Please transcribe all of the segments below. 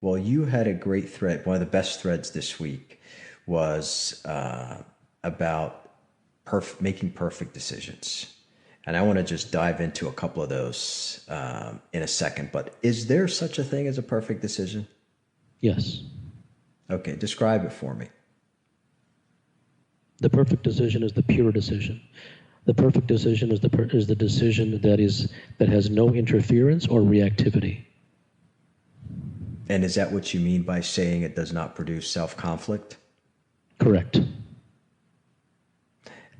Well, you had a great thread. One of the best threads this week was about making perfect decisions. And I want to just dive into a couple of those in a second. But is there such a thing as a perfect decision? Yes. Okay, describe it for me. The perfect decision is the pure decision. The perfect decision is the decision that has no interference or reactivity. And is that what you mean by saying it does not produce self-conflict? Correct.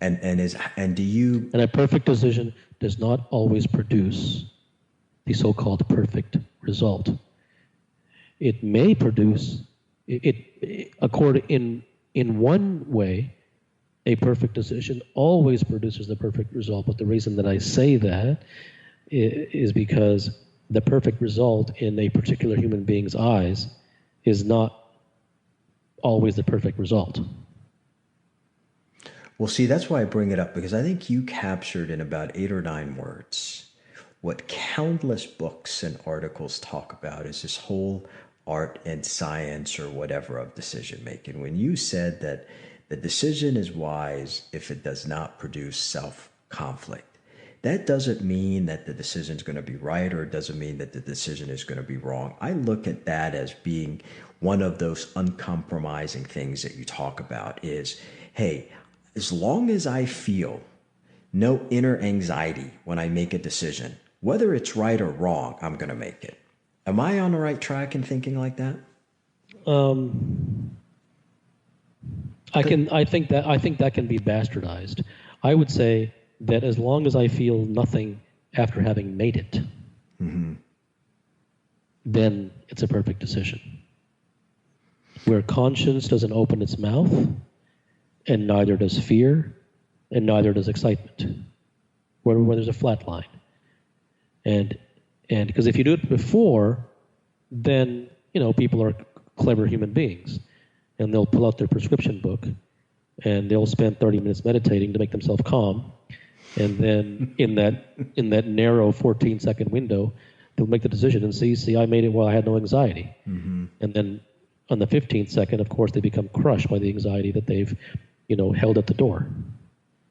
And do you? And a perfect decision does not always produce the so-called perfect result. It may produce in one way. A perfect decision always produces the perfect result, but the reason that I say that is because the perfect result in a particular human being's eyes is not always the perfect result. Well, see, that's why I bring it up, because I think you captured in about 8 or 9 words what countless books and articles talk about is this whole art and science or whatever of decision making. When you said that the decision is wise if it does not produce self-conflict, that doesn't mean that the decision is going to be right, or it doesn't mean that the decision is going to be wrong. I look at that as being one of those uncompromising things that you talk about is, hey, as long as I feel no inner anxiety when I make a decision, whether it's right or wrong, I'm going to make it. Am I on the right track in thinking like that? I think that can be bastardized. I would say that as long as I feel nothing after having made it, then it's a perfect decision. Where conscience doesn't open its mouth, and neither does fear, and neither does excitement. Where there's a flat line. And because if you do it before, then people are clever human beings. And they'll pull out their prescription book, and they'll spend 30 minutes meditating to make themselves calm. And then in that narrow 14-second window, they'll make the decision and see, I made it while I had no anxiety. Mm-hmm. And then on the 15th second, of course, they become crushed by the anxiety that they've, held at the door.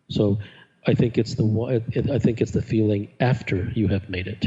So I think it's the feeling after you have made it.